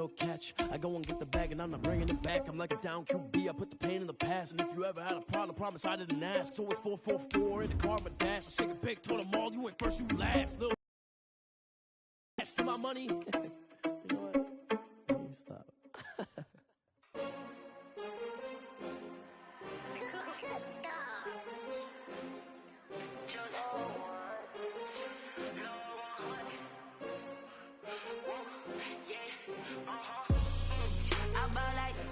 no catch. I go and get the bag and I'm not bringing it back. I'm like a down QB, I put the pain in the past. And if you ever had a problem, promise I didn't ask. So it's 4-4-4 in the car, my dash. I shake a big, told them all, you went first, you last. Little to my money. You know what? Let me stop.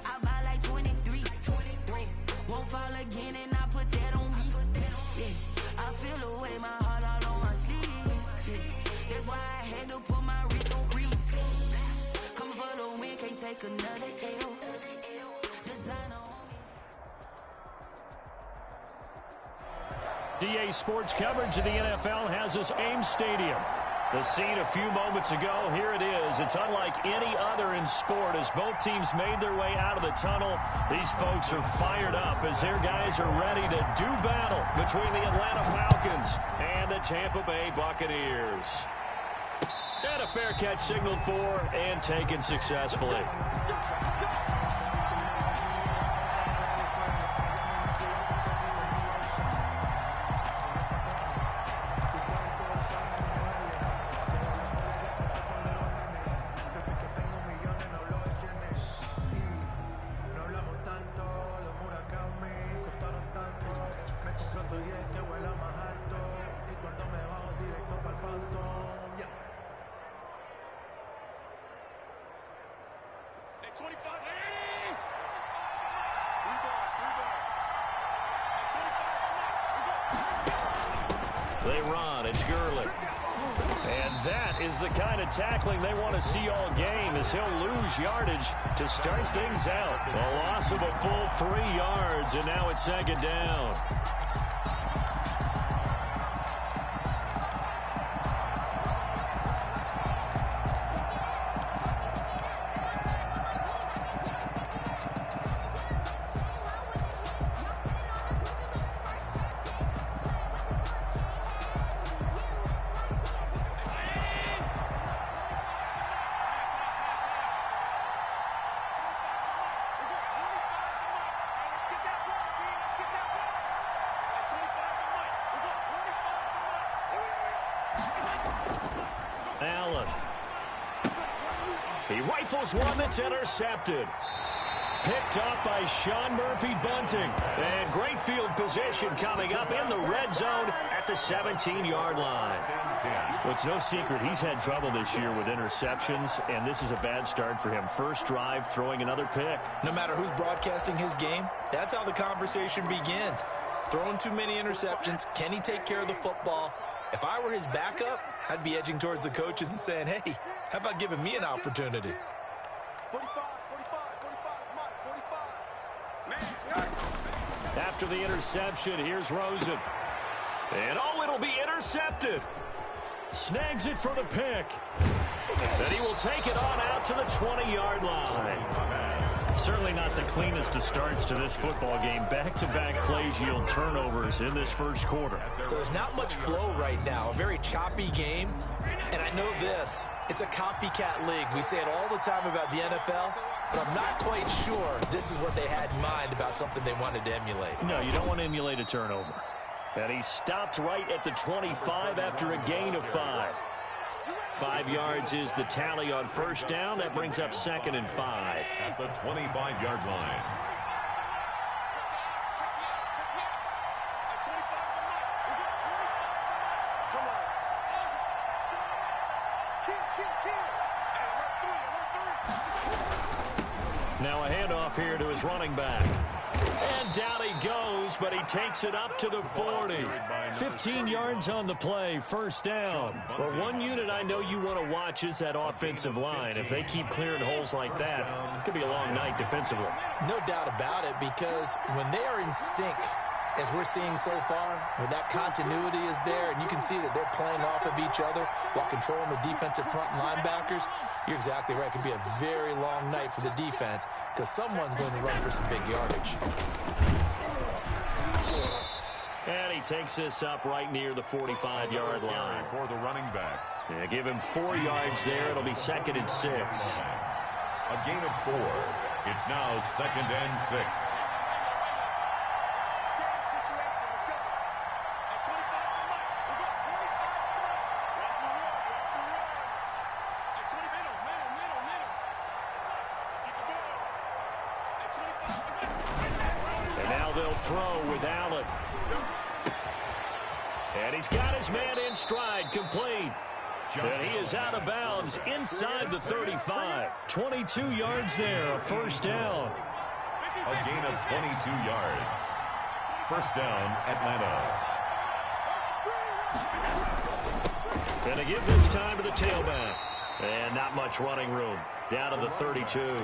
I buy like 23. Won't fall again and I put that on me. Yeah, I feel the way, my heart all on my sleeve. Yeah, that's why I had to put my wrist on freeze. Coming for the win, can't take another L. Designer on me. DA Sports coverage of the NFL has us Ames Stadium. The scene a few moments ago, here it is. It's unlike any other in sport as both teams made their way out of the tunnel. These folks are fired up as their guys are ready to do battle between the Atlanta Falcons and the Tampa Bay Buccaneers. And a fair catch signaled for and taken successfully. They run. It's Gurley. And that is the kind of tackling they want to see all game as he'll lose yardage to start things out. A loss of a full 3 yards, and now it's second down. Allen. He rifles one that's intercepted. Picked up by Sean Murphy-Bunting. And great field position coming up in the red zone at the 17-yard line. Well, it's no secret he's had trouble this year with interceptions, and this is a bad start for him. First drive, throwing another pick. No matter who's broadcasting his game, that's how the conversation begins. Throwing too many interceptions, can he take care of the football? If I were his backup, I'd be edging towards the coaches and saying, hey, how about giving me an opportunity? 45. After the interception, here's Rosen. And oh, it'll be intercepted. Snags it for the pick. And he will take it on out to the 20-yard line. Certainly not the cleanest of starts to this football game. Back-to-back plays yield turnovers in this first quarter. So there's not much flow right now. A very choppy game. And I know this. It's a copycat league. We say it all the time about the NFL, but I'm not quite sure this is what they had in mind about something they wanted to emulate. No, you don't want to emulate a turnover. And he stopped right at the 25 after a gain of 5. 5 yards is the tally on first down. That brings up 2nd and 5. At the 25-yard line. Now a handoff here to his running back. And down he goes, but he takes it up to the 40. 15 yards on the play, first down. Well, one unit I know you want to watch is that offensive line. If they keep clearing holes like that, it could be a long night defensively. No doubt about it, because when they are in sync, as we're seeing so far, when that continuity is there and you can see that they're playing off of each other while controlling the defensive front linebackers, you're exactly right. It could be a very long night for the defense because someone's going to run for some big yardage. And he takes this up right near the 45-yard line. For the running back. Yeah, give him 4 yards there. It'll be 2nd and 6. A gain of 4. It's now 2nd and 6. And now they'll throw with Allen. And he's got his man in stride, complete. And he is out of bounds inside the 35. 22 yards there, a first down. A gain of 22 yards. First down, Atlanta. And they give this time to the tailback. And not much running room. Down to the 32.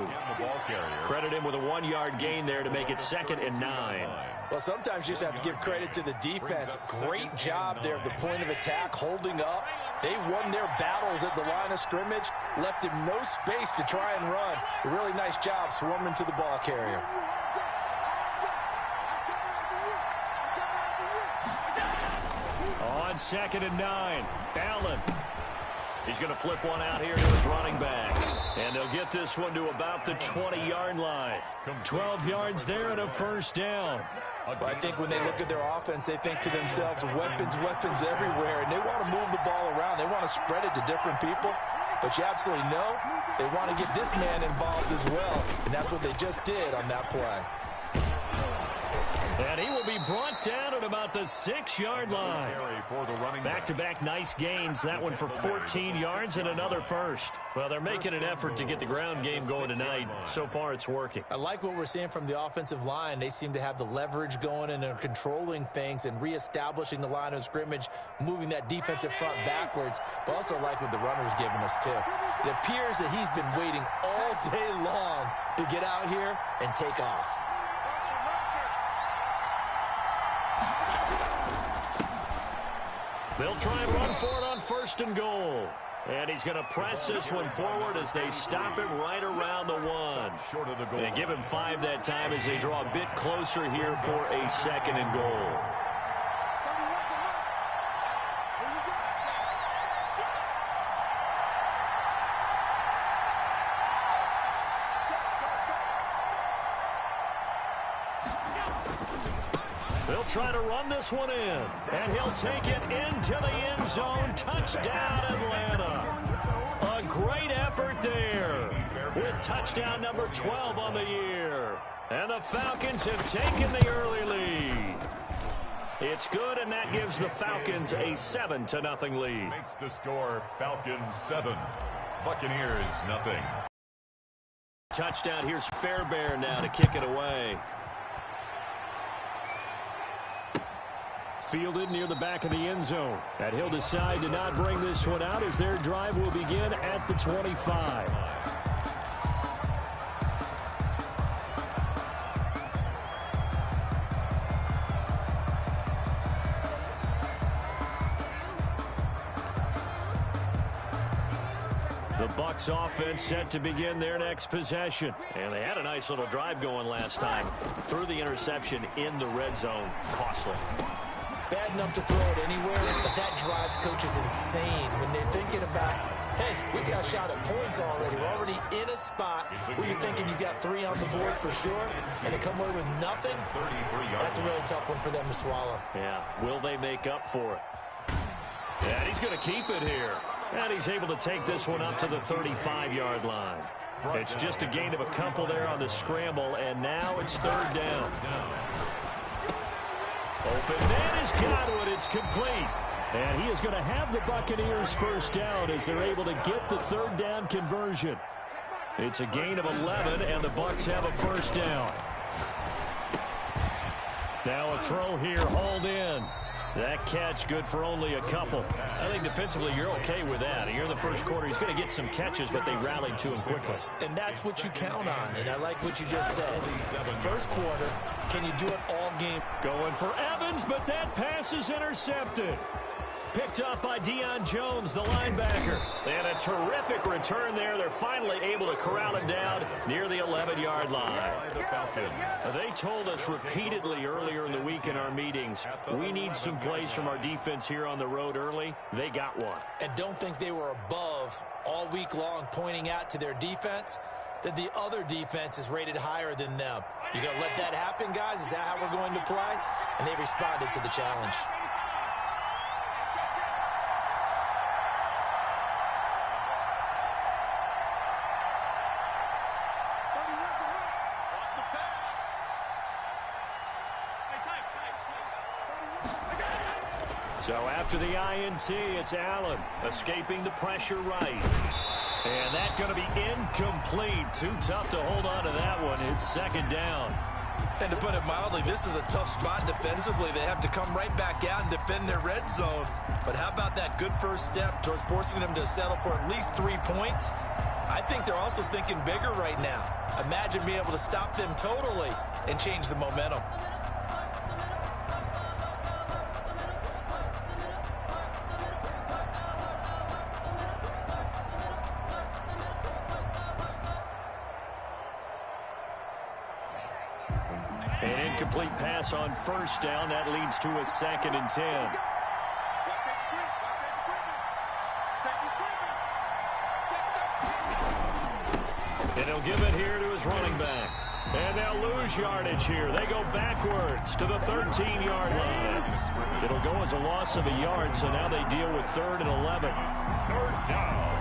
Credit him with a 1-yard gain there to make it 2nd and 9. Well, sometimes you just have to give credit to the defense. Great job there at the point of attack, holding up. They won their battles at the line of scrimmage, left him no space to try and run. A really nice job swarming to the ball carrier. On 2nd and 9, Allen. He's going to flip one out here to his running back. And they'll get this one to about the 20-yard line. 12 yards there and a first down. Well, I think when they look at their offense, they think to themselves, weapons, weapons everywhere. And they want to move the ball around. They want to spread it to different people. But you absolutely know they want to get this man involved as well. And that's what they just did on that play. And he will be brought down at about the 6-yard line. Back-to-back nice gains. That one for 14 yards and another first. Well, they're making an effort to get the ground game going tonight. So far, it's working. I like what we're seeing from the offensive line. They seem to have the leverage going and they're controlling things and reestablishing the line of scrimmage, moving that defensive front backwards. But also I like what the runner's giving us, too. It appears that he's been waiting all day long to get out here and take off. They'll try and run for it on 1st and goal. And he's going to press this one forward as they stop him right around the 1. They give him 5 that time as they draw a bit closer here for a 2nd and goal. They'll try to run this one in, and he'll take it into the end zone. Touchdown, Atlanta. A great effort there with touchdown number 12 on the year. And the Falcons have taken the early lead. It's good, and that gives the Falcons a 7-0 lead. Makes the score Falcons 7, Buccaneers 0. Touchdown. Here's Fairbairn now to kick it away. Fielded near the back of the end zone. And he'll decide to not bring this one out as their drive will begin at the 25. The Bucs offense set to begin their next possession. And they had a nice little drive going last time. Threw the interception in the red zone. Costly. Bad enough to throw it anywhere, but that drives coaches insane when they're thinking about, hey, we got a shot at points already. We're already in a spot where you're thinking you got 3 on the board for sure, and to come away with nothing, that's a really tough one for them to swallow. Yeah, will they make up for it? And he's going to keep it here. And he's able to take this one up to the 35-yard line. It's just a gain of a couple there on the scramble, and now it's 3rd down. Open man is Godwin. It's complete. And he is going to have the Buccaneers first down as they're able to get the 3rd down conversion. It's a gain of 11, and the Bucs have a first down. Now a throw here, hauled in. That catch good for only a couple. I think defensively you're okay with that. Here in the first quarter, he's going to get some catches, but they rallied to him quickly. And that's what you count on, and I like what you just said. First quarter, can you do it all game? Going for Evans, but that pass is intercepted. Picked up by Deion Jones, the linebacker. And a terrific return there. They're finally able to corral him down near the 11-yard line. They told us repeatedly earlier in the week in our meetings, we need some plays from our defense here on the road early. They got one. And don't think they were above all week long pointing out to their defense. that the other defense is rated higher than them. You going to let that happen, guys? Is that how we're going to play? And they responded to the challenge. So after the INT, it's Allen escaping the pressure right. And that's going to be incomplete. Too tough to hold on to that one. It's second down. And to put it mildly, this is a tough spot defensively. They have to come right back out and defend their red zone. But how about that good first step towards forcing them to settle for at least 3 points? I think they're also thinking bigger right now. Imagine being able to stop them totally and change the momentum. An incomplete pass on first down. That leads to a 2nd and 10. And he'll give it here to his running back. And they'll lose yardage here. They go backwards to the 13-yard line. It'll go as a loss of a yard, so now they deal with 3rd and 11. 3rd down.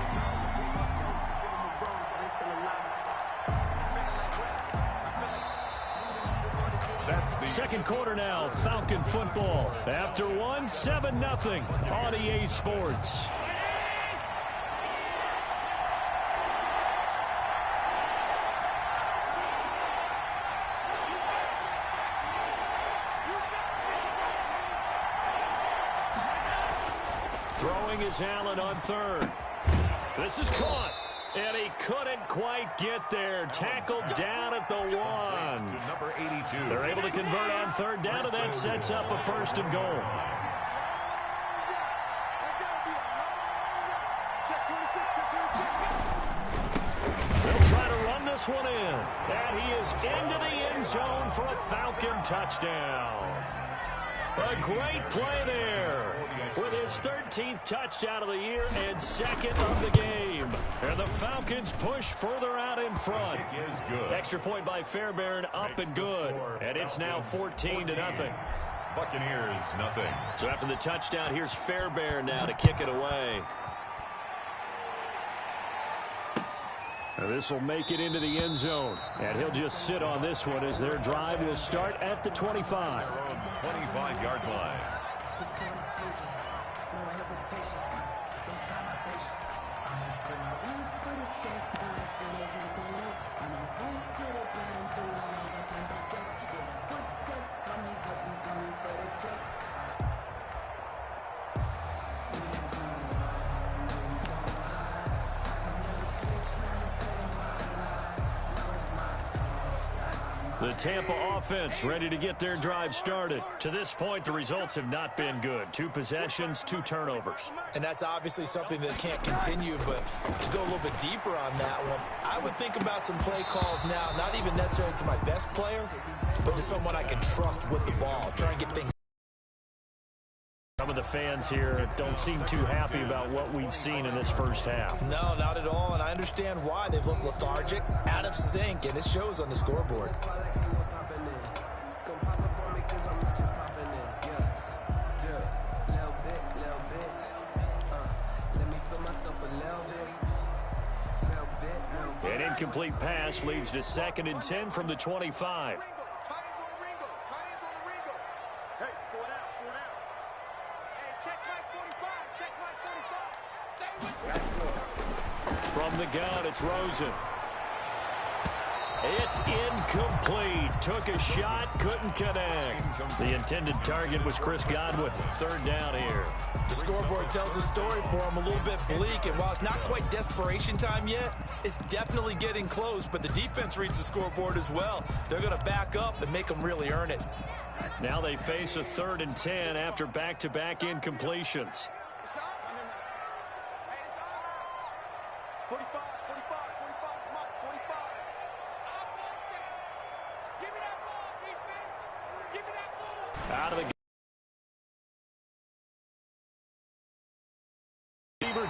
Second quarter now, Falcon football. After one, 7-0 on EA Sports. Throwing is Allen on 3rd. This is caught. And he couldn't quite get there. Tackled down at the 1. To number 82. They're able to convert on 3rd down, and that sets up a 1st and goal. They'll try to run this one in. And he is into the end zone for a Falcon touchdown. A great play there with his 13th touchdown of the year and 2nd of the game. And the Falcons push further out in front. Extra point by Fairbairn, up and good. And it's now 14-0. Buccaneers, nothing. So after the touchdown, here's Fairbairn now to kick it away. This will make it into the end zone. And he'll just sit on this one as their drive will start at the 25. 25-yard line. The Tampa offense ready to get their drive started. To this point, the results have not been good. 2 possessions, 2 turnovers. And that's obviously something that can't continue, but to go a little bit deeper on that one, I would think about some play calls now, not even necessarily to my best player, but to someone I can trust with the ball, try and get things. Some of the fans here don't seem too happy about what we've seen in this first half. No, not at all, and I understand why. They've looked lethargic, out of sync, and it shows on the scoreboard. An incomplete pass leads to 2nd and 10 from the 25. From the gun, it's Rosen. It's incomplete. Took a shot, couldn't connect. The intended target was Chris Godwin. 3rd down here. The scoreboard tells a story for him, a little bit bleak, and while it's not quite desperation time yet, it's definitely getting close, but the defense reads the scoreboard as well. They're going to back up and make them really earn it. Now they face a 3rd and 10 after back-to-back incompletions. 45, 45, 45, Mike, 45. Give me that ball, defense. Give me that ball. Out of the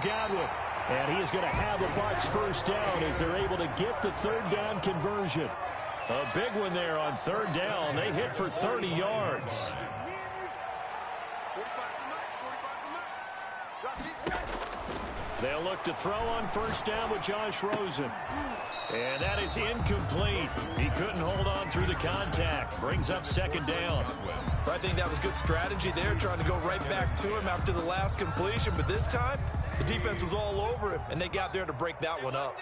Godwin. And he is going to have a Bucs first down as they're able to get the third down conversion. A big one there on third down. They hit for 30 yards. They'll look to throw on first down with Josh Rosen. And that is incomplete. He couldn't hold on through the contact. Brings up second down. I think that was good strategy there, trying to go right back to him after the last completion. But this time, the defense was all over him, and they got there to break that one up.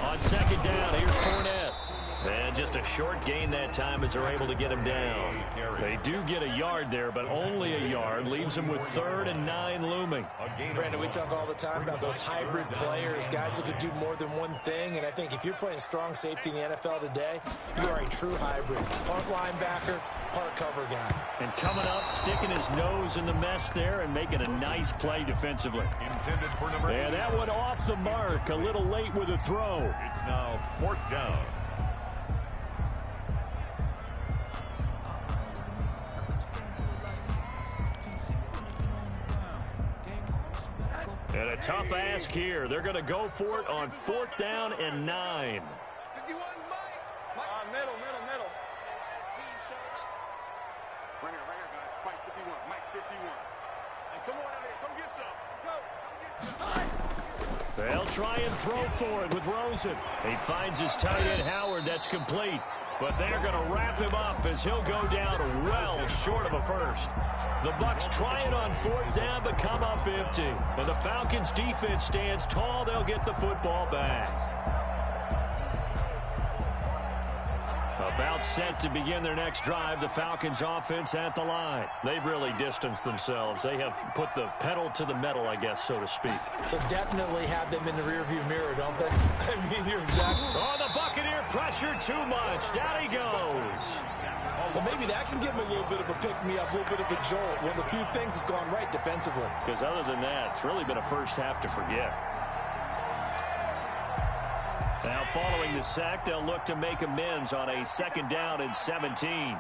On second down, here's Fournette. And just a short gain that time as they're able to get him down. They do get a yard there, but only a yard. Leaves them with 3rd and 9 looming. Brandon, we talk all the time about those hybrid players, guys who could do more than one thing. And I think if you're playing strong safety in the NFL today, you are a true hybrid. Part linebacker, part cover guy. And coming up, sticking his nose in the mess there and making a nice play defensively. Intended for number 8. And that one off the mark. A little late with a throw. It's now 4th down. And a tough ask here. They're going to go for it on 4th down and 9. 51, Mike. Middle. Team showing up. Right here, guys. Mike 51. Mike 51. And come on out here. Come get some. Go. They'll try and throw for it with Rosen. He finds his tight end, Howard. That's complete. But they're going to wrap him up as he'll go down well short of a first. The Bucs try it on 4th down, but come up empty. And the Falcons' defense stands tall. They'll get the football back. About set to begin their next drive, the Falcons offense at the line. They've really distanced themselves. They have put the pedal to the metal, I guess, so to speak. So definitely have them in the rearview mirror, don't they? I mean, you're exactly... Oh, the Buccaneer pressure too much. Down he goes. Well, maybe that can give him a little bit of a pick-me-up, a little bit of a jolt. One of the few things that's gone right defensively. Because other than that, it's really been a first half to forget. Now, following the sack, they'll look to make amends on a 2nd down and 17.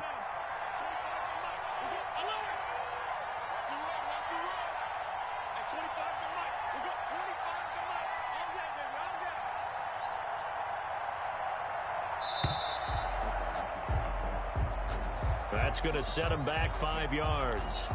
That's going to set him back 5 yards.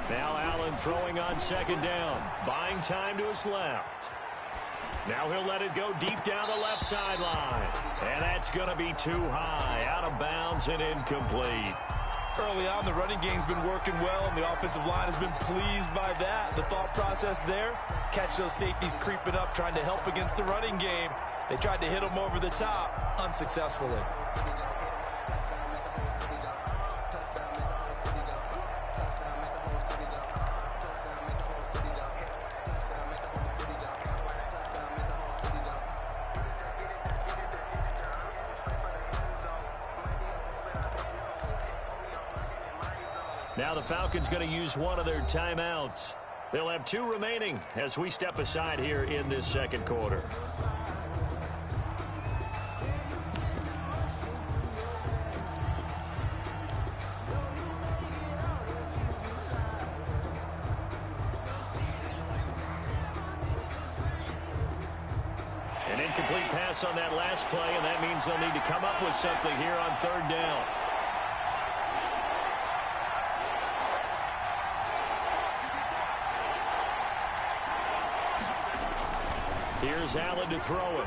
Now Allen throwing on 2nd down. Buying time to his left. Now he'll let it go deep down the left sideline. And that's going to be too high. Out of bounds and incomplete. Early on, the running game's been working well, and the offensive line has been pleased by that. The thought process there, catch those safeties creeping up, trying to help against the running game. They tried to hit them over the top, unsuccessfully. Now the Falcons going to use one of their timeouts. They'll have 2 remaining as we step aside here in this 2nd quarter. An incomplete pass on that last play, and that means they'll need to come up with something here on 3rd down. Here's Allen to throw it.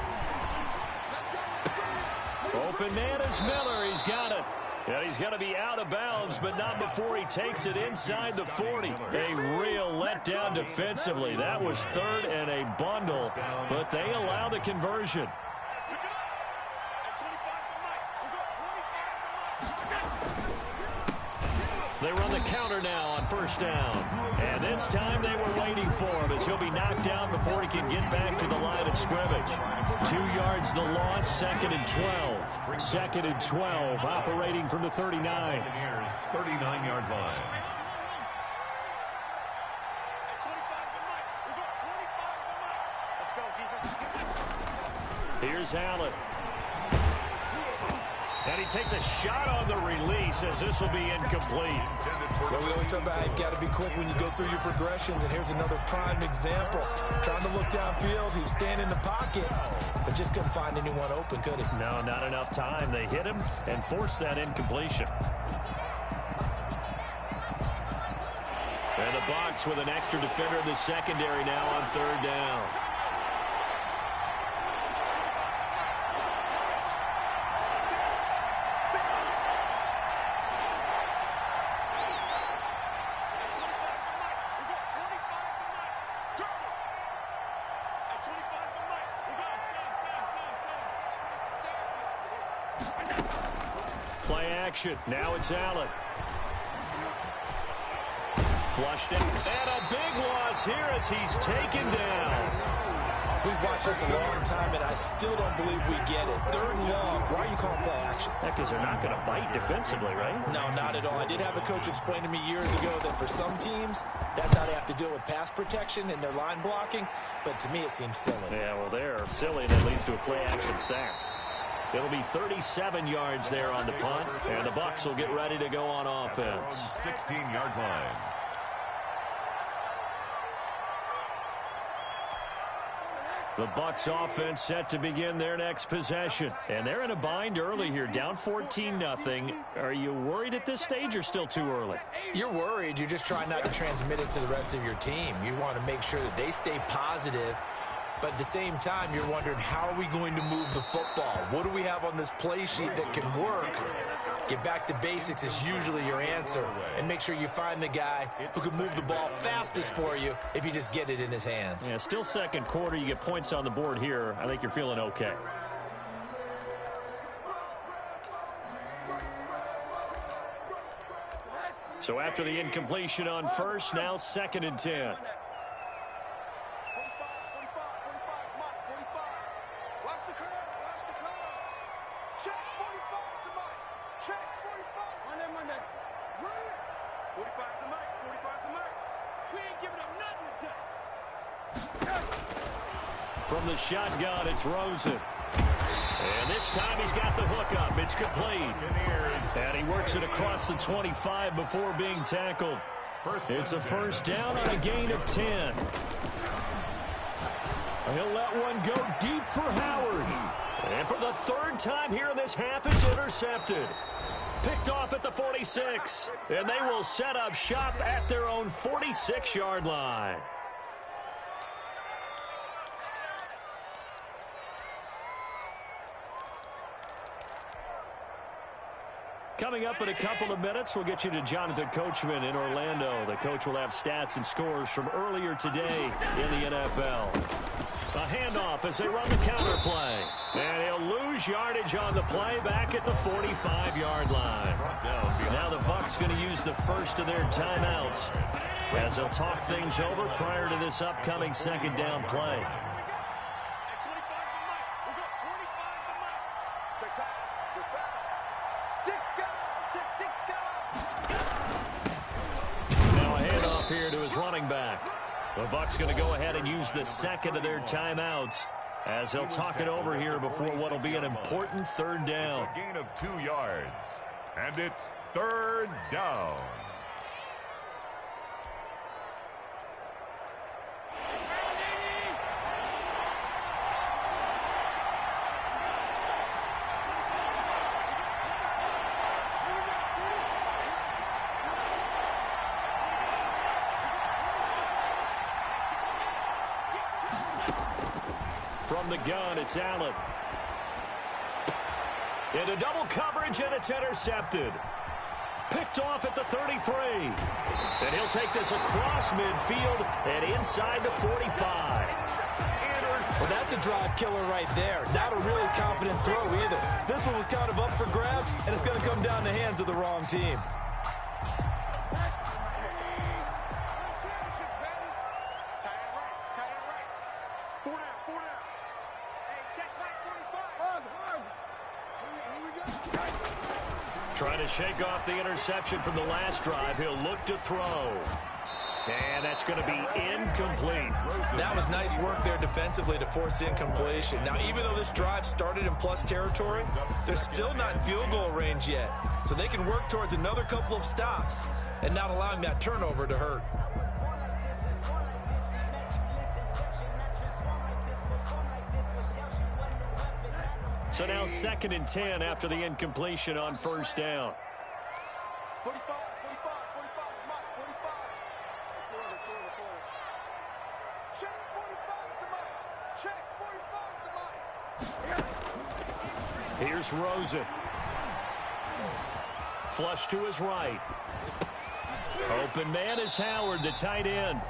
Open man is Miller. He's got it. And he's going to be out of bounds, but not before he takes it inside the 40. A real letdown defensively. That was 3rd and a bundle, but they allow the conversion. They run the counter now on first down. And this time they were waiting for him as he'll be knocked down before he can get back to the line of scrimmage. 2 yards the loss, 2nd and 12. 2nd and 12, operating from the 39. 39-yard line. Here's Allen. And he takes a shot on the release as this will be incomplete. Well, we always talk about how you've got to be quick when you go through your progressions, and here's another prime example. Trying to look downfield, he was standing in the pocket, but just couldn't find anyone open, could he? No, not enough time. They hit him and forced that incompletion. And the Bucs with an extra defender in the secondary now on 3rd down. Play action. Now it's Allen. Flushed it. And a big loss here as he's taken down. We've watched this a long time, and I still don't believe we get it. 3rd and long. Why are you calling play action? Because they're not going to bite defensively, right? No, not at all. I did have a coach explain to me years ago that for some teams, that's how they have to deal with pass protection and their line blocking. But to me, it seems silly. Yeah, well, they're silly, and that leads to a play action sack. It'll be 37 yards there on the punt, and the Bucs will get ready to go on offense. 16-yard line. The Bucs offense set to begin their next possession. And they're in a bind early here, down 14-0. Are you worried at this stage or still too early? You're worried. You're just trying not to transmit it to the rest of your team. You want to make sure that they stay positive. But at the same time, you're wondering, how are we going to move the football? What do we have on this play sheet that can work? Get back to basics is usually your answer. And make sure you find the guy who can move the ball fastest for you if you just get it in his hands. Yeah, still 2nd quarter. You get points on the board here. I think you're feeling okay. So after the incompletion on first, now 2nd and 10. From the shotgun, it's Rosen. And this time he's got the hook up. It's complete. And he works it across the 25 before being tackled. It's a first down on a gain of 10. He'll let one go deep for Howard. And for the 3rd time here in this half, it's intercepted. Picked off at the 46. And they will set up shop at their own 46-yard line. Coming up in a couple of minutes, we'll get you to Jonathan Coachman in Orlando. The coach will have stats and scores from earlier today in the NFL. A handoff as they run the counter play. And he'll lose yardage on the play back at the 45-yard line. Now the Bucs going to use the first of their timeouts as they'll talk things over prior to this upcoming 2nd down play. Here to his running back. The Bucs going to go ahead and use the 2nd of their timeouts as they'll talk it over here before what will be an important 3rd down. It's a gain of 2 yards, and it's 3rd down. From the gun, it's Allen. Into double coverage, and it's intercepted. Picked off at the 33. And he'll take this across midfield and inside the 45. Well, that's a drive killer right there. Not a really confident throw either. This one was kind of up for grabs, and it's going to come down the hands of the wrong team. 4 down, 4 down. Hey, check back 45. Hug. Here we go. Trying to shake off the interception from the last drive. He'll look to throw. And that's going to be incomplete. That was nice work there defensively to force incompletion. Now, even though this drive started in plus territory, they're still not in field goal range yet. So they can work towards another couple of stops and not allowing that turnover to hurt. So now 2nd and 10 after the incompletion on first down. 45, 45, 45, Mike, 45. Check 45 to Mike. Check 45 to Mike. Here's Rosen. Flush to his right. Open man is Howard, the tight end.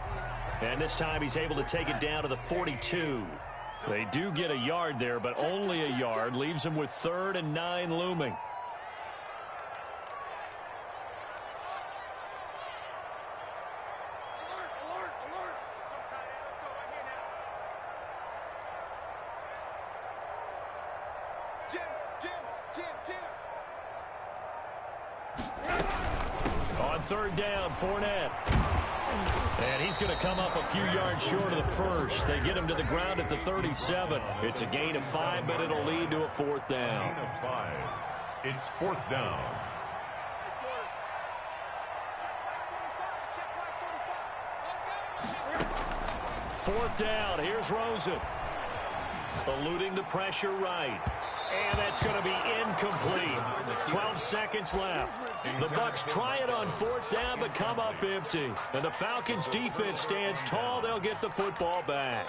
And this time he's able to take it down to the 42. They do get a yard there, but only a yard. Leaves them with 3rd and 9 looming. Alert. Jim. On 3rd down, Fournette. And he's going to come up a few yards short of the first. They get him to the ground at the 37. It's a gain of 5, but it'll lead to a 4th down. Gain of 5. It's 4th down. 4th down. Here's Rosen. Eluding the pressure right. And that's going to be incomplete. 12 seconds left. The Bucs try it on 4th down, but come up empty. And the Falcons defense stands tall. They'll get the football back.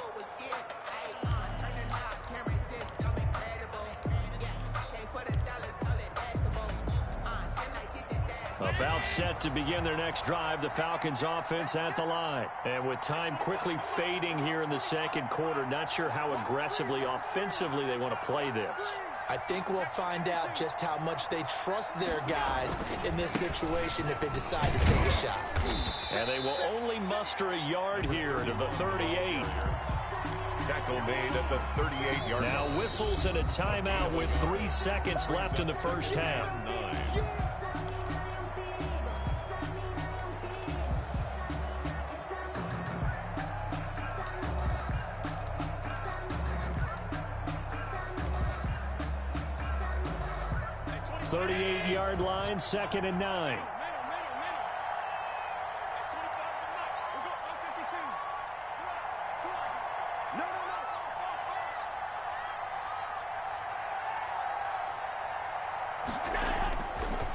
About set to begin their next drive, the Falcons offense at the line. And with time quickly fading here in the 2nd quarter, not sure how aggressively, offensively they want to play this. I think we'll find out just how much they trust their guys in this situation if they decide to take a shot. And they will only muster a yard here to the 38. Tackle made at the 38-yard line. Now whistles and a timeout with 3 seconds left in the first half. 38-yard line, 2nd and 9.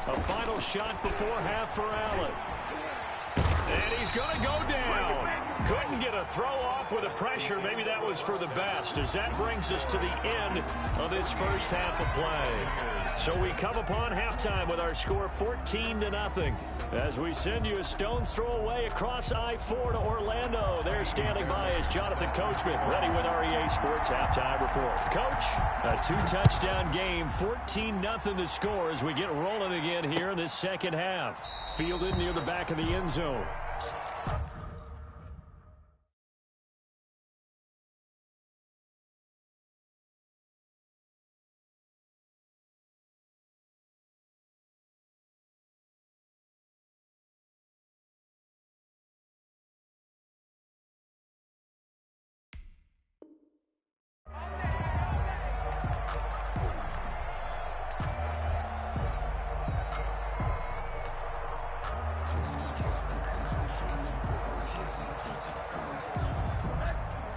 A final shot before half for Allen. And he's going to go down. Couldn't get a throw off with the pressure. Maybe that was for the best, as that brings us to the end of this first half of play. So we come upon halftime with our score 14-0. As we send you a stone's throw away across I-4 to Orlando. There standing by is Jonathan Coachman, ready with REA Sports Halftime Report. Coach, a 2-touchdown game, 14-0 the score as we get rolling again here in this second half. Fielded near the back of the end zone.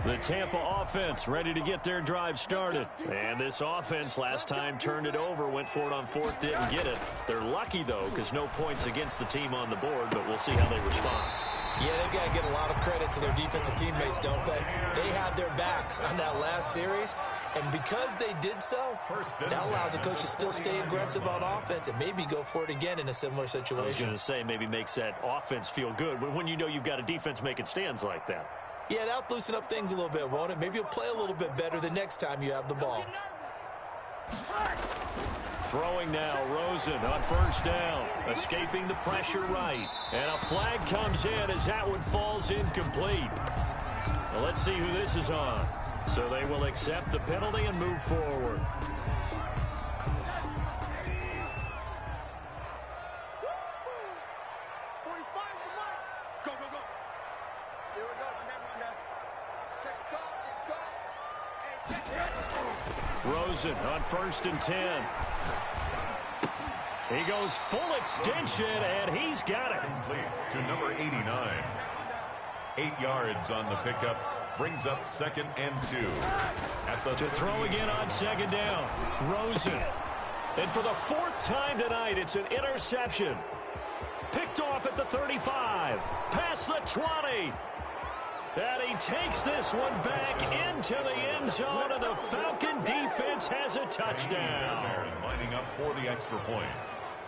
The Tampa offense ready to get their drive started. And this offense last time turned it over, went for it on 4th, didn't get it. They're lucky, though, because no points against the team on the board, but we'll see how they respond. Yeah, they've got to get a lot of credit to their defensive teammates, don't they? They had their backs on that last series, and because they did so, that allows the coach to still stay aggressive on offense and maybe go for it again in a similar situation. I was going to say maybe makes that offense feel good, but when you know you've got a defense making stands like that. Yeah, that'll loosen up things a little bit, won't it? Maybe you'll play a little bit better the next time you have the ball. Throwing now, Rosen on first down, escaping the pressure right. And a flag comes in as that one falls incomplete. Well, let's see who this is on. So they will accept the penalty and move forward. Rosen on 1st and 10. He goes full extension, and he's got it. Complete to number 89. 8 yards on the pickup. Brings up 2nd and 2. To throw again on 2nd down. Rosen. And for the 4th time tonight, it's an interception. Picked off at the 35. Past the 20. And he takes this one back into the end zone, and the Falcon defense has a touchdown. Lining up for the extra point.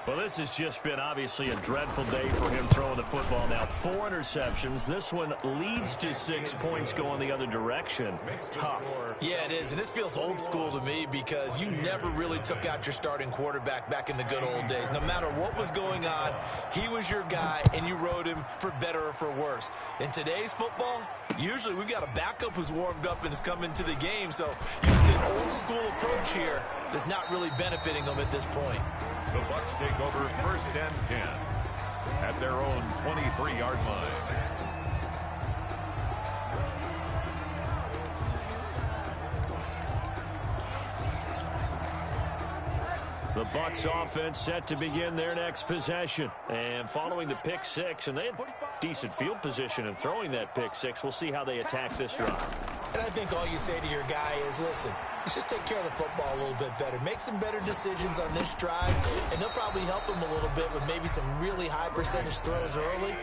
Well, this has just been obviously a dreadful day for him throwing the football. Now 4 interceptions. This one leads to 6 points going the other direction. Tough. Yeah, it is. And this feels old school to me because you never really took out your starting quarterback back in the good old days. No matter what was going on, he was your guy, and you rode him for better or for worse. In today's football, usually we've got a backup who's warmed up and has come into the game. So it's an old school approach here that's not really benefiting them at this point. The Bucs take over 1st and 10 at their own 23-yard line. The Bucs offense set to begin their next possession. And following the pick 6, and they had decent field position in throwing that pick 6. We'll see how they attack this drive. And I think all you say to your guy is, listen, let's just take care of the football a little bit better. Make some better decisions on this drive, and they'll probably help him a little bit with maybe some really high percentage throws early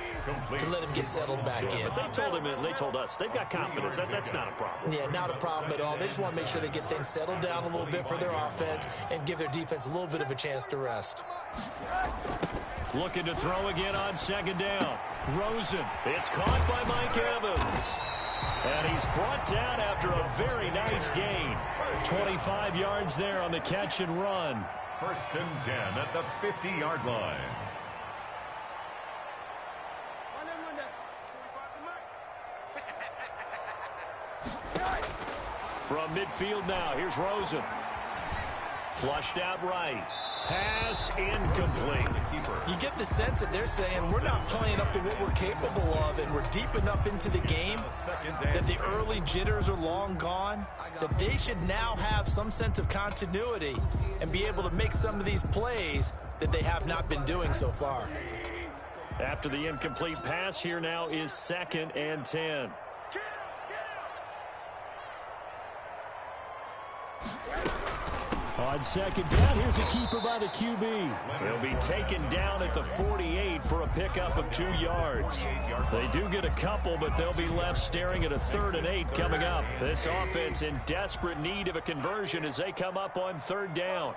to let him get settled back in. But they told him, and they told us, they've got confidence. That's not a problem. Yeah, not a problem at all. They just want to make sure they get things settled down a little bit for their offense and give their defense a little bit of a chance to rest. Looking to throw again on 2nd down. Rosen. It's caught by Mike Evans. And he's brought down after a very nice gain. 25 yards there on the catch and run. 1st and 10 at the 50-yard line. From midfield now, here's Rosen. Flushed out right. Pass incomplete. You get the sense that they're saying we're not playing up to what we're capable of, and we're deep enough into the game that the early jitters are long gone, that they should now have some sense of continuity and be able to make some of these plays that they have not been doing so far. After the incomplete pass, here now is 2nd and 10. On 2nd down, here's a keeper by the QB. He'll be taken down at the 48 for a pickup of 2 yards. They do get a couple, but they'll be left staring at a 3rd and 8 coming up. This offense in desperate need of a conversion as they come up on 3rd down.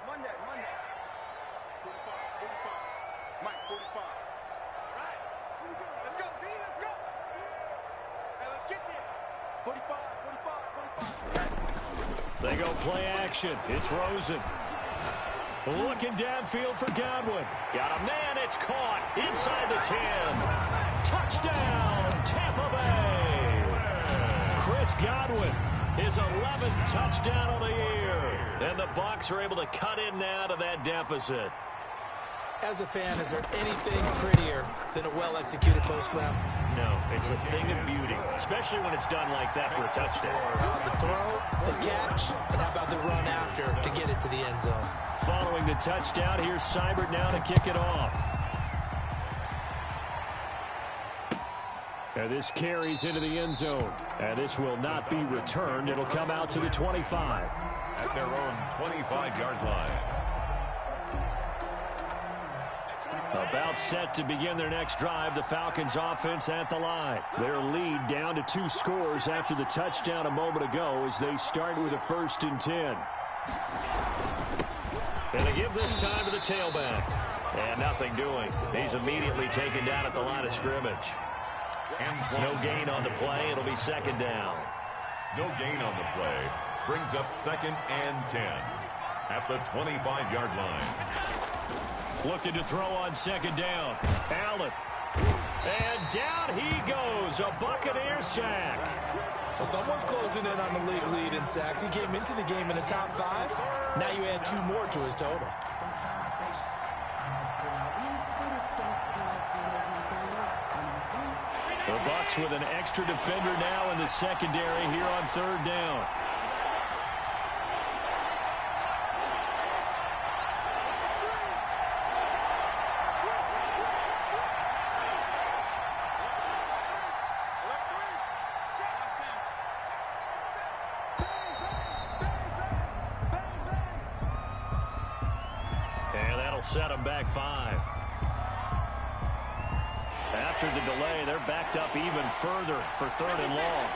They go play action. It's Rosen. Looking downfield for Godwin. Got a man. It's caught inside the 10. Touchdown, Tampa Bay. Chris Godwin, his 11th touchdown of the year. And the Bucs are able to cut in now to that deficit. As a fan, is there anything prettier than a well-executed post route? No, it's a thing of beauty, especially when it's done like that for a touchdown. The throw, the catch, and how about the run after to get it to the end zone? Following the touchdown, here's Seibert now to kick it off. And this carries into the end zone. And this will not be returned. It'll come out to the 25. At their own 25-yard line. About set to begin their next drive, the Falcons offense at the line. Their lead down to 2 scores after the touchdown a moment ago as they start with a 1st and 10. And they give this time to the tailback. And nothing doing. He's immediately taken down at the line of scrimmage. No gain on the play. It'll be 2nd down. No gain on the play. Brings up 2nd and 10 at the 25-yard line. Looking to throw on 2nd down. Allen. And down he goes. A Buccaneer sack. Well, someone's closing in on the league lead in sacks. He came into the game in the top 5. Now you add 2 more to his total. The Bucs with an extra defender now in the secondary here on 3rd down. And that'll set him back 5. After the delay, they're backed up even further for 3rd and long.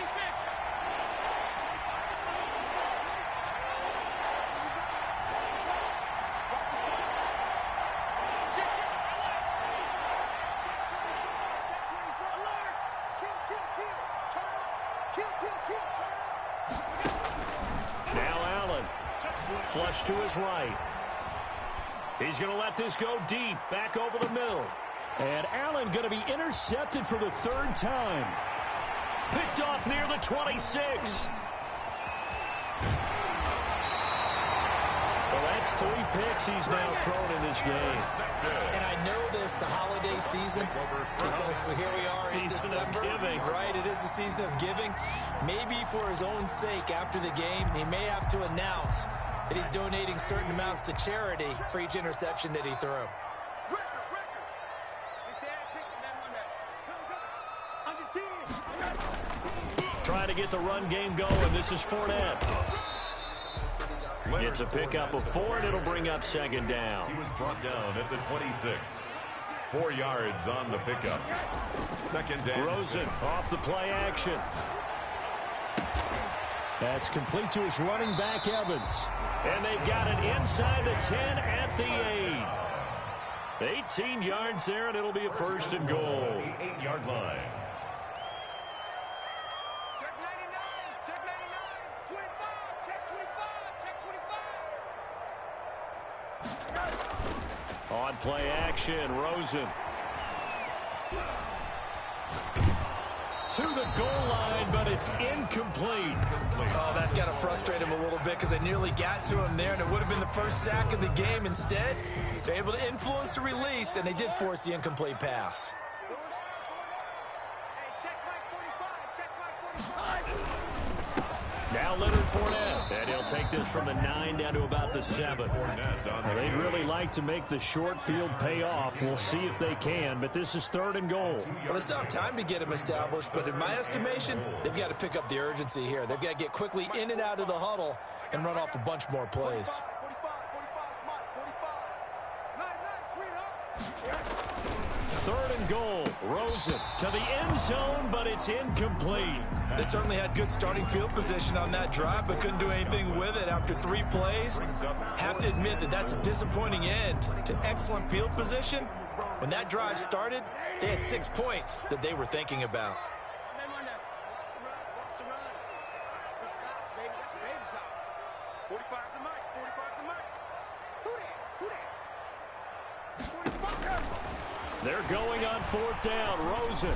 Now Allen, flush to his right. He's going to let this go deep, back over the middle. And Allen going to be intercepted for the 3rd time. Picked off near the 26. Well, that's 3 picks he's now thrown in this game. And I know this, the holiday season, because here we are in December. Right, it is the season of giving. Maybe for his own sake after the game, he may have to announce that he's donating certain amounts to charity for each interception that he threw. Trying to get the run game going. This is Fournette. Gets a pickup of 4, and it'll bring up 2nd down. He was brought down at the 26. 4 yards on the pickup. 2nd down. Rosen off the play action. That's complete to his running back, Evans. And they've got it inside the 10 at the 8. 18 yards there, and it'll be a 1st and goal. 8-yard line. On play action, Rosen. To the goal line, but it's incomplete. Oh, that's got to frustrate him a little bit because they nearly got to him there, and it would have been the first sack of the game. Instead, they're able to influence the release, and they did force the incomplete pass. Now Leonard Fournette, and he'll take this from the 9 down to about the 7. They'd really like to make the short field pay off. We'll see if they can, but this is 3rd and goal. Well, they still have time to get him established, but in my estimation, they've got to pick up the urgency here. They've got to get quickly in and out of the huddle and run off a bunch more plays. 3rd and goal. Rosen to the end zone, but it's incomplete. They certainly had good starting field position on that drive, but couldn't do anything with it after 3 plays. Have to admit that that's a disappointing end to excellent field position. When that drive started, they had 6 points that they were thinking about. They're going on 4th down. Rosen.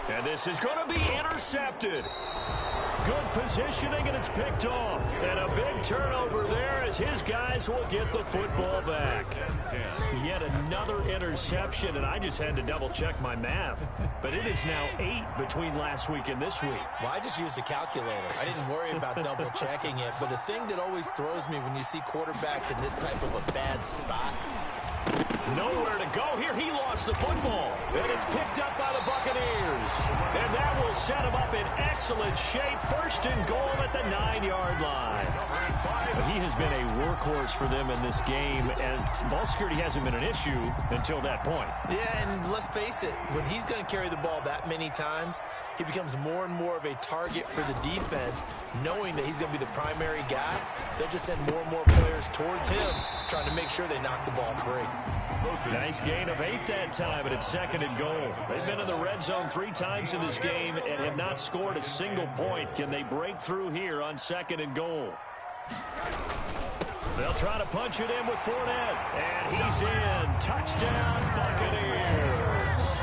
And this is going to be intercepted. Good positioning, and it's picked off. And a big turnover there as his guys will get the football back. Yet another interception, and I just had to double-check my math. But it is now 8 between last week and this week. Well, I just used a calculator. I didn't worry about double-checking it. But the thing that always throws me when you see quarterbacks in this type of a bad spot, nowhere to go here. He lost the football. And it's picked up by the Buccaneers. And that will set him up in excellent shape. 1st and goal at the 9-yard line. He has been a workhorse for them in this game. And ball security hasn't been an issue until that point. Yeah, and let's face it. When he's going to carry the ball that many times, he becomes more and more of a target for the defense, knowing that he's going to be the primary guy. They'll just send more and more players towards him, trying to make sure they knock the ball free. Nice gain of 8 that time, but it's 2nd and goal. They've been in the red zone 3 times in this game and have not scored a single point. Can they break through here on 2nd and goal? They'll try to punch it in with Fournette, and he's in. Touchdown, Buccaneers.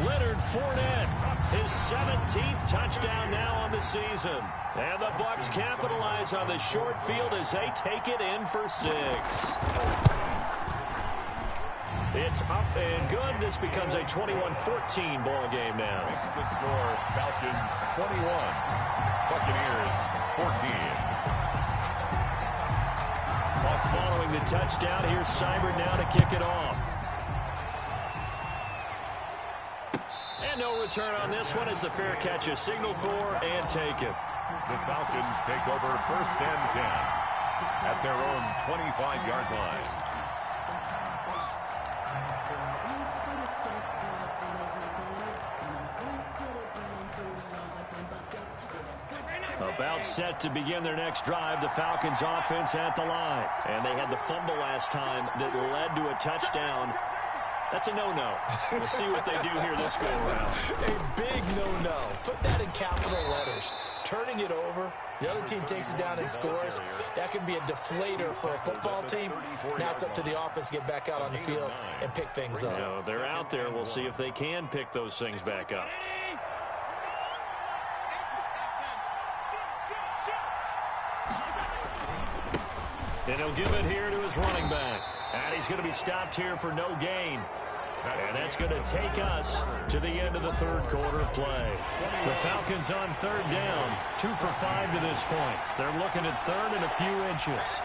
Leonard Fournette His 17th touchdown now on the season. And the Bucs capitalize on the short field as they take it in for 6. It's up and good. This becomes a 21-14 ball game now. Makes the score Falcons 21, Buccaneers 14. Following the touchdown, here's Seibert now to kick it off. And no return on this one as the fair catch is signaled for and taken. The Falcons take over 1st and 10 at their own 25-yard line. About set to begin their next drive, the Falcons offense at the line. And they had the fumble last time that led to a touchdown. That's a no-no. We'll see what they do here this go-around. A big no-no. Put that in capital letters. Turning it over, the other team takes it down and scores. That can be a deflator for a football team. Now it's up to the offense to get back out on the field and pick things up. You know, they're out there. We'll see if they can pick those things back up. And he'll give it here to his running back. And he's going to be stopped here for no gain. And that's going to take us to the end of the third quarter of play. The Falcons on 3rd down, 2 for 5 to this point. They're looking at 3rd and a few inches.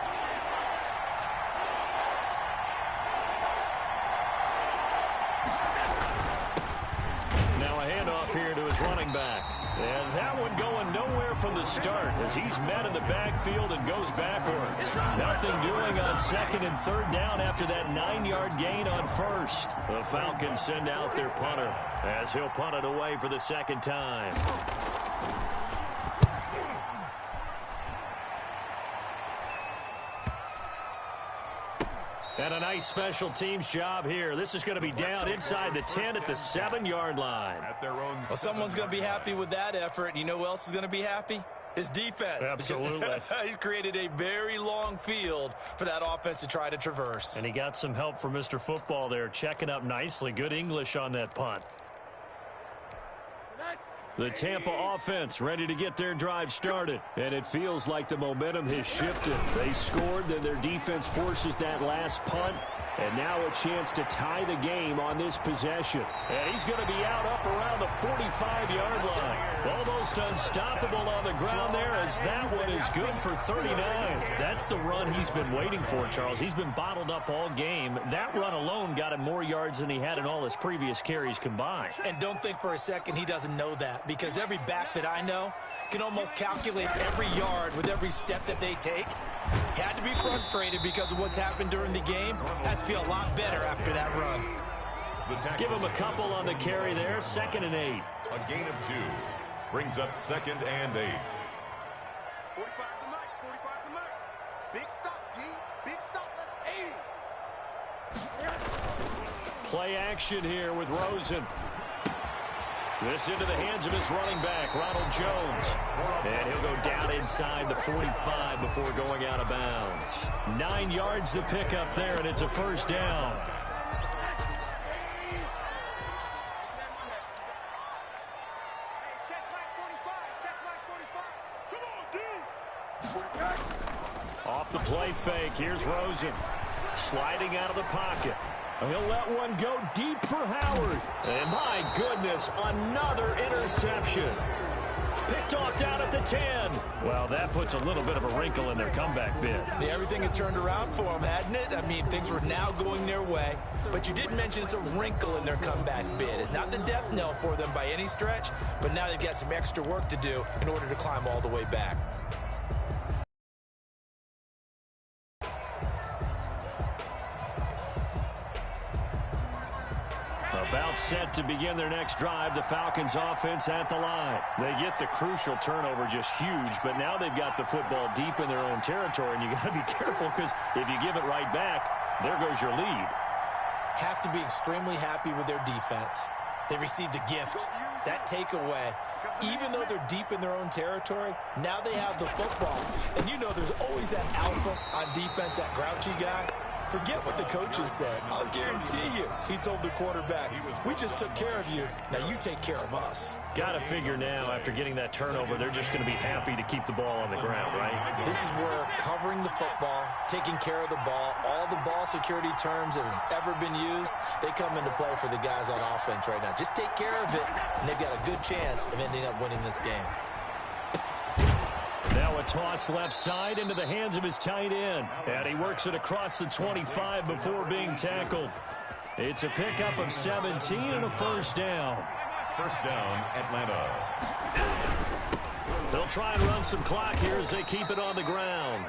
Now a handoff here to his running back. And that one going nowhere from the start as he's met in the backfield and goes backwards. Nothing doing on 2nd and 3rd down after that 9-yard gain on 1st. The Falcons send out their punter as he'll punt it away for the 2nd time. And a nice special teams job here. This is going to be down inside the 10 at the 7-yard line. At their own well, someone's going to be happy with that effort. And you know who else is going to be happy? His defense. Absolutely. He's created a very long field for that offense to try to traverse. And he got some help from Mr. Football there, checking up nicely. Good English on that punt. The Tampa offense ready to get their drive started. And it feels like the momentum has shifted. They scored, then their defense forces that last punt. And now a chance to tie the game on this possession. And he's going to be out up around the 45-yard line. Almost unstoppable on the ground there as that one is good for 39. That's the run he's been waiting for, Charles. He's been bottled up all game. That run alone got him more yards than he had in all his previous carries combined. And don't think for a second he doesn't know that, because every back that I know can almost calculate every yard with every step that they take. Had to be frustrated because of what's happened during the game. Has to feel a lot better after that run. Give him a couple on the carry there. 2nd and 8. A gain of 2 brings up 2nd and 8. 45 to Mike, 45 to Mike. Big stop, G. Big stop. Let's Play action here with Rosen. This into the hands of his running back, Ronald Jones. And he'll go down inside the 45 before going out of bounds. 9 yards to pick up there, and it's a 1st down. Off the play fake, here's Rosen. Sliding out of the pocket. He'll let one go deep for Howard. And my goodness, another interception. Picked off down at the 10. Well, that puts a little bit of a wrinkle in their comeback bid. Yeah, everything had turned around for them, hadn't it? I mean, things were now going their way. But you did mention it's a wrinkle in their comeback bid. It's not the death knell for them by any stretch, but now they've got some extra work to do in order to climb all the way back. About set to begin their next drive, the Falcons offense at the line. They get the crucial turnover, just huge, but now they've got the football deep in their own territory, and you got to be careful because if you give it right back, there goes your lead. Have to be extremely happy with their defense. They received a gift. That takeaway, even though they're deep in their own territory, now they have the football. And you know there's always that alpha on defense, that grouchy guy. forget what the coaches said. I'll guarantee you he told the quarterback, we just took care of you. Now you take care of us. Got to figure now, after getting that turnover, they're just going to be happy to keep the ball on the ground, right? This is where covering the football, taking care of the ball, all the ball security terms that have ever been used, they come into play for the guys on offense right now. Just take care of it, and they've got a good chance of ending up winning this game. Now a toss left side into the hands of his tight end. And he works it across the 25 before being tackled. It's a pickup of 17 and a first down. First down, Atlanta. They'll try and run some clock here as they keep it on the ground.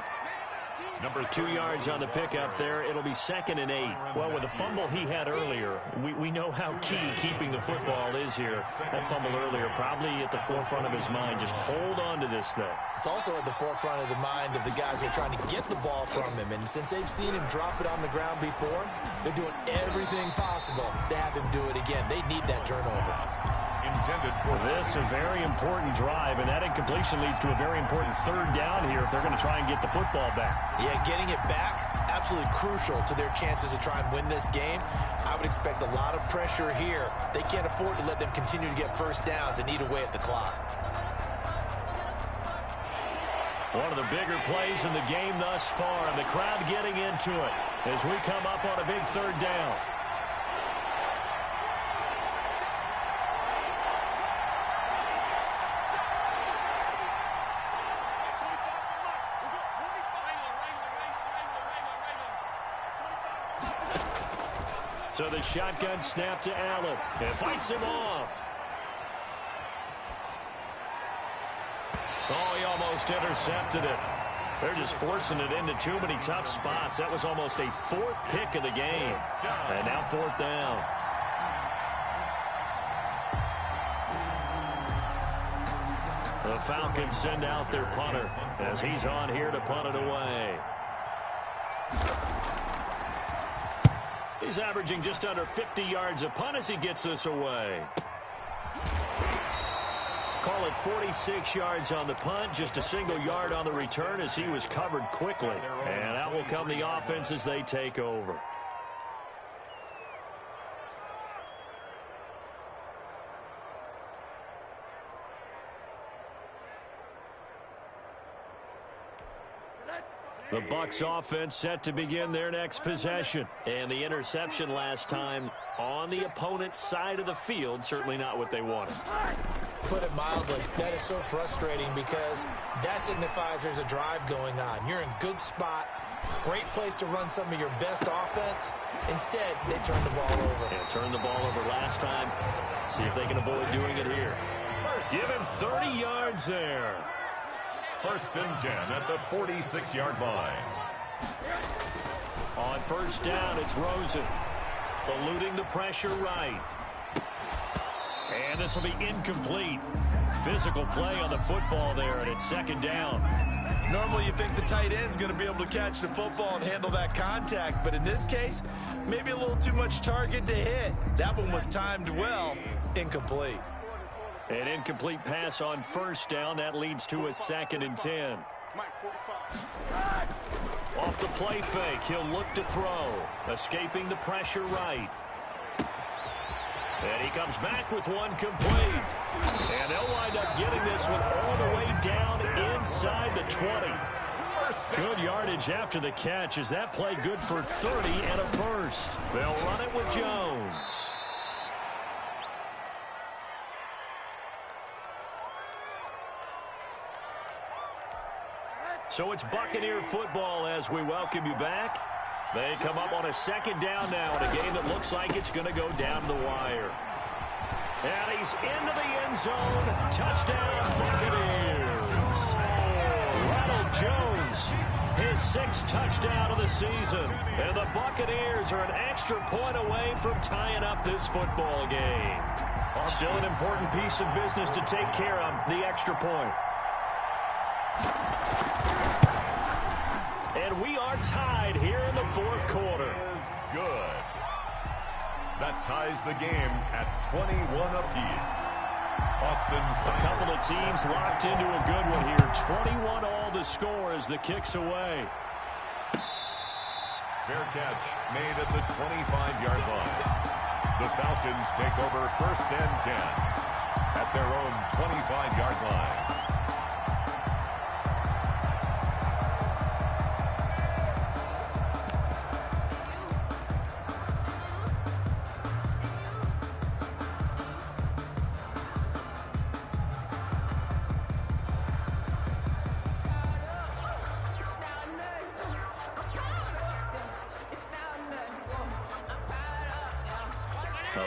Number 2 yards on the pickup there. It'll be 2nd and 8. Well, with the fumble he had earlier, we know how key keeping the football is here. That fumble earlier probably at the forefront of his mind. Just hold on to this thing. It's also at the forefront of the mind of the guys who are trying to get the ball from him. And since they've seen him drop it on the ground before, they're doing everything possible to have him do it again. They need that turnover. Intended for this, a very important drive, and that incompletion leads to a very important third down here if they're going to try and get the football back. Yeah, getting it back, absolutely crucial to their chances to try and win this game. I would expect a lot of pressure here. They can't afford to let them continue to get first downs and eat away at the clock. One of the bigger plays in the game thus far, and the crowd getting into it as we come up on a big third down. So the shotgun snap to Allen. It fights him off. Oh, he almost intercepted it. They're just forcing it into too many tough spots. That was almost a 4th pick of the game. And now 4th down. The Falcons send out their punter as he's on here to punt it away. He's averaging just under 50 yards a punt as he gets this away. Call it 46 yards on the punt, just a single yard on the return as he was covered quickly. And out will come the offense as they take over. The Bucs offense set to begin their next possession. And the interception last time on the opponent's side of the field, certainly not what they wanted. Put it mildly, that is so frustrating because that signifies there's a drive going on. You're in good spot, great place to run some of your best offense. Instead, they turn the ball over. Yeah, turned the ball over last time. See if they can avoid doing it here. Give him 30 yards there. First and 10 at the 46-yard line. On first down, it's Rosen. Eluding the pressure right. And this will be incomplete. Physical play on the football there, and it's 2nd down. Normally you think the tight end's going to be able to catch the football and handle that contact, but in this case, maybe a little too much target to hit. That one was timed well. Incomplete. An incomplete pass on first down. That leads to a 2nd and 10. Off the play fake, he'll look to throw. Escaping the pressure right. And he comes back with one complete. And they'll wind up getting this one all the way down inside the 20. Good yardage after the catch. Is that play good for 30 and a first? They'll run it with Jones. So it's Buccaneer football as we welcome you back. They come up on a 2nd down now in a game that looks like it's going to go down to the wire. And he's into the end zone. Touchdown, Buccaneers. Ronald Jones, his 6th touchdown of the season. And the Buccaneers are an extra point away from tying up this football game. Still an important piece of business to take care of, the extra point. And we are tied here in the 4th quarter. Good. That ties the game at 21 apiece. Austin. A couple of teams locked into a good one here. 21 all the score as the kick's away. Fair catch made at the 25-yard line. The Falcons take over 1st and 10 at their own 25-yard line.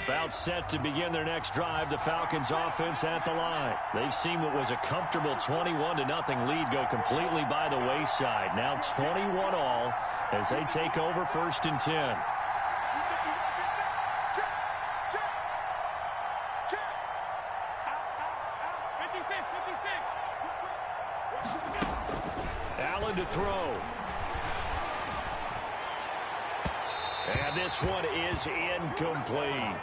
About set to begin their next drive, the Falcons offense at the line. They've seen what was a comfortable 21-0 lead go completely by the wayside. Now 21 all as they take over 1st and 10. Allen to throw. And this one is incomplete.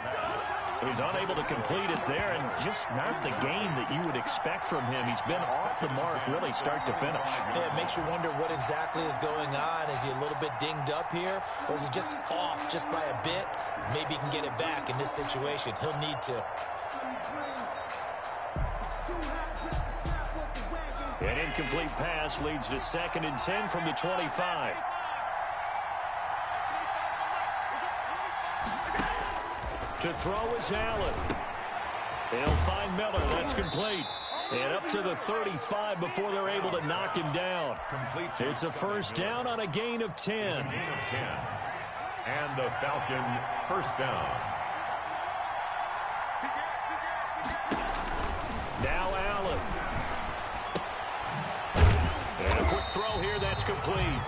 So he's unable to complete it there, and just not the game that you would expect from him. He's been off the mark really start to finish. Yeah, it makes you wonder what exactly is going on. Is he a little bit dinged up here, or is he just off just by a bit? Maybe he can get it back in this situation. He'll need to. An incomplete pass leads to 2nd and 10 from the 25. To throw is Allen. They'll find Miller. That's complete. And up to the 35 before they're able to knock him down. It's a 1st down on a gain of 10. Gain of 10. And the Falcon 1st down. Now Allen. And a quick throw here. That's complete.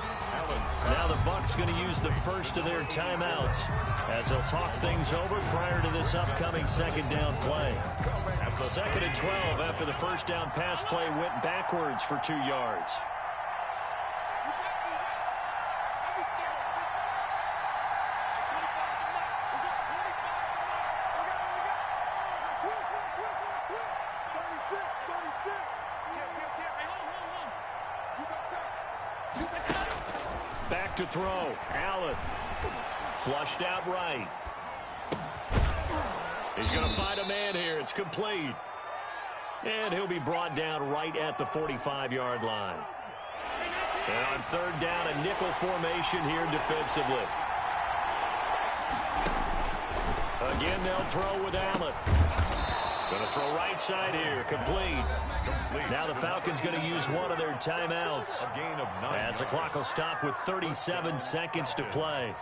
Now the Bucs going to use the first of their timeouts as they'll talk things over prior to this upcoming 2nd down play. 2nd and 12 after the 1st down pass play went backwards for 2 yards. Back to throw. Allen. Flushed out right. He's going to find a man here. It's complete. And he'll be brought down right at the 45-yard line. And on 3rd down, a nickel formation here defensively. Again, they'll throw with Allen. Going to throw right side here. Complete. Now the Falcons going to use one of their timeouts. A gain of 9. As the clock will stop with 37 seconds to play.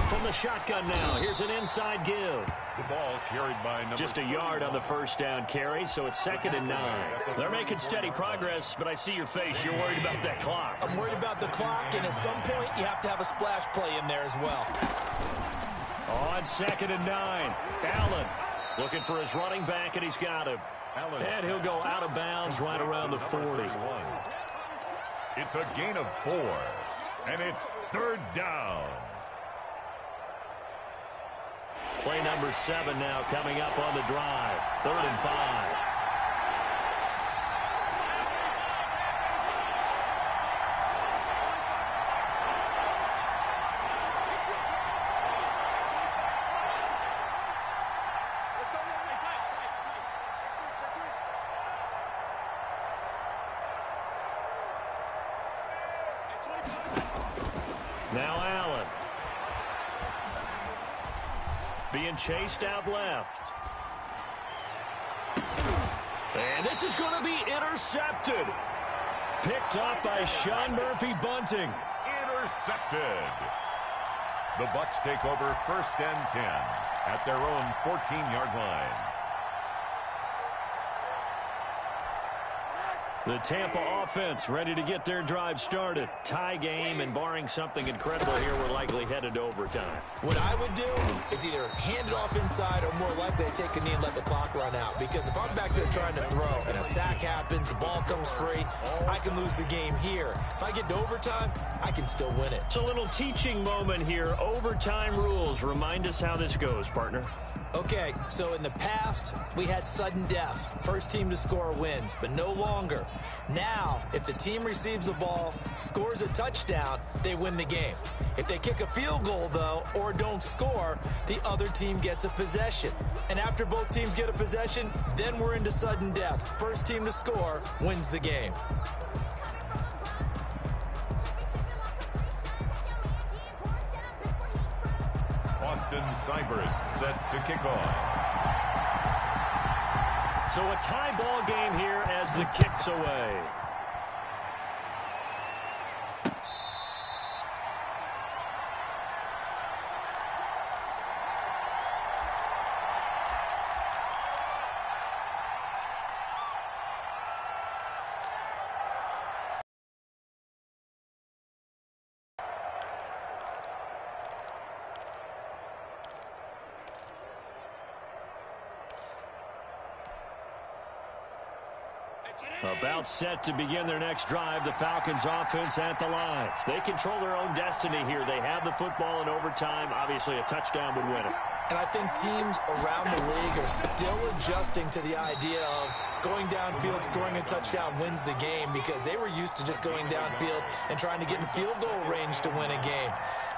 From the shotgun now, here's an inside give. The ball carried by number Just a yard on the 1st down carry, so it's 2nd and 9. They're making steady progress, but I see your face. You're worried about that clock. I'm worried about the clock, and at some point, you have to have a splash play in there as well. On 2nd and 9, Allen looking for his running back, and he's got him. And he'll go out of bounds right around the 40. It's a gain of 4, and it's 3rd down. Play number 7 now coming up on the drive. 3rd and 5. Now Allen. Being chased out left. And this is going to be intercepted. Picked up by Sean Murphy-Bunting. Intercepted. The Bucs take over 1st and 10 at their own 14-yard line. The Tampa offense ready to get their drive started. Tie game, and barring something incredible here, we're likely headed to overtime. What I would do is either hand it off inside or more likely to take a knee and let the clock run out. Because if I'm back there trying to throw and a sack happens, the ball comes free, I can lose the game here. If I get to overtime, I can still win it. It's a little teaching moment here. Overtime rules. Remind us how this goes, partner. Okay, so in the past, we had sudden death. First team to score wins, but no longer. Now, if the team receives the ball, scores a touchdown, they win the game. If they kick a field goal, though, or don't score, the other team gets a possession. And after both teams get a possession, then we're into sudden death. First team to score wins the game. Austin Seibert set to kick off. So a tie ball game here as the kick's away. About set to begin their next drive, the Falcons offense at the line. They control their own destiny here. They have the football in overtime. Obviously, a touchdown would win it. And I think teams around the league are still adjusting to the idea of going downfield, scoring a touchdown wins the game, because they were used to just going downfield and trying to get in field goal range to win a game.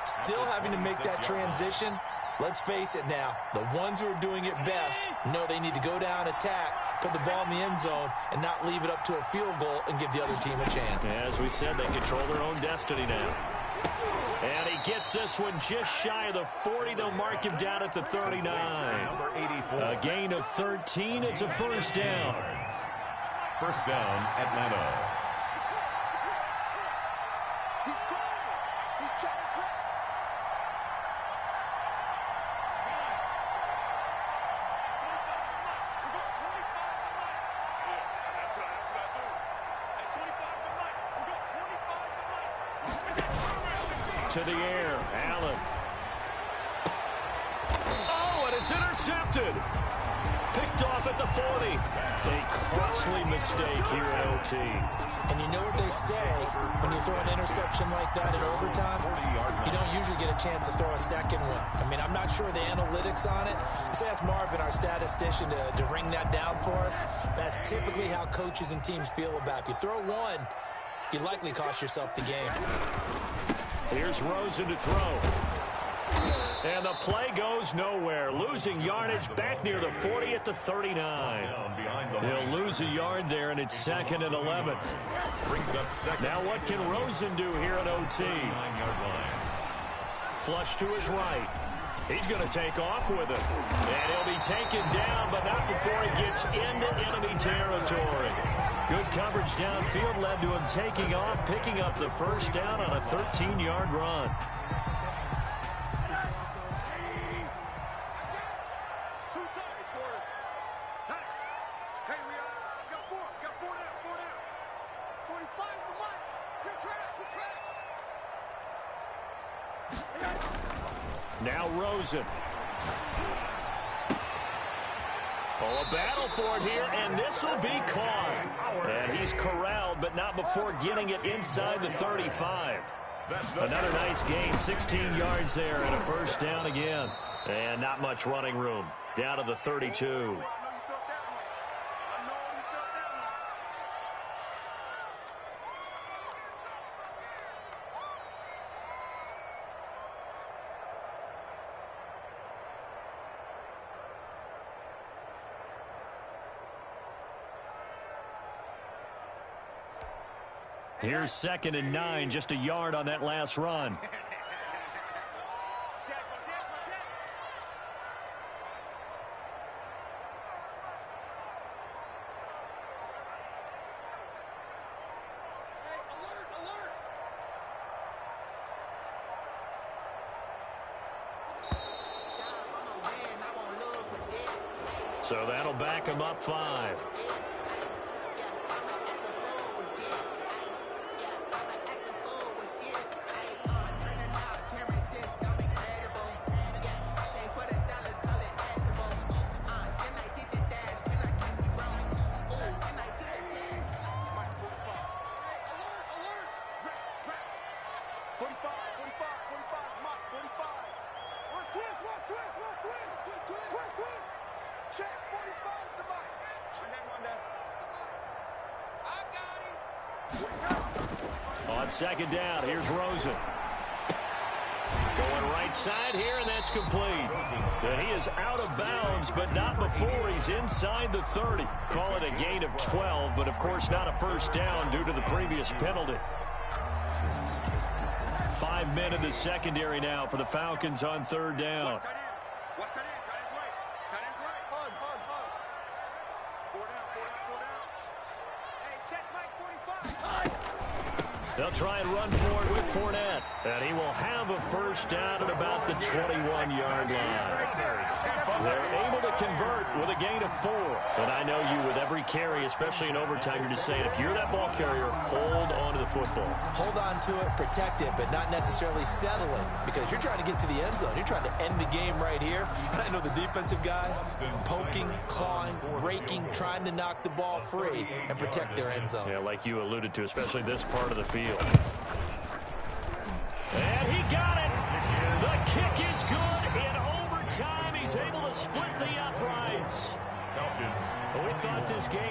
Still having to make that transition. Let's face it now, the ones who are doing it best know they need to go down, attack, put the ball in the end zone, and not leave it up to a field goal and give the other team a chance. As we said, they control their own destiny now. And he gets this one just shy of the 40. They'll mark him down at the 39. Number 84. A gain of 13. It's a first down. First down, Atlanta. He's trying. He's trying to crack. To the air, Allen. Oh, and it's intercepted. Picked off at the 40. A costly mistake here at OT. And you know what they say, when you throw an interception like that in overtime, you don't usually get a chance to throw a second one. I mean, I'm not sure the analytics on it. Let's ask Marvin, our statistician, to ring that down for us. That's typically how coaches and teams feel about it. If you throw one, you likely cost yourself the game. Here's Rosen to throw. And the play goes nowhere. Losing yardage back near the 40 at the 39. He'll lose a yard there, and it's 2nd and 11. Now what can Rosen do here at OT? Flush to his right. He's going to take off with it. And he'll be taken down, but not before he gets into enemy territory. Good coverage downfield led to him taking off, picking up the first down on a 13-yard run. Now Rosen. Oh, a battle for it here, and this will be caught. And he's corralled, but not before getting it inside the 35. Another nice gain, 16 yards there, and a first down again. And not much running room. Down to the 32. Here's 2nd and 9, just a yard on that last run. So that'll back him up 5. Check 45 to Mike. I got him. On second down, here's Rosen. Going right side here, and that's complete. And he is out of bounds, but not before he's inside the 30. Call it a gain of 12, but of course not a first down due to the previous penalty. 5 men in the secondary now for the Falcons on third down. Watch tight end. Tight end's right. Tight end's right. Hard. 4 down. Hey, check Mike 45. They'll try and run for it with Fournette. And he will have a first down at about the 21-yard line. They're able to convert with a gain of 4. But I know you, with every carry, especially in overtime, you're just saying, if you're that ball carrier, hold on to the football. Hold on to it, protect it, but not necessarily settling, because you're trying to get to the end zone. You're trying to end the game right here. And I know the defensive guys poking, clawing, raking, trying to knock the ball free and protect their end zone. Yeah, like you alluded to, especially this part of the field. And he got it. The kick is good. In overtime, he's able to split the uprights. We thought this game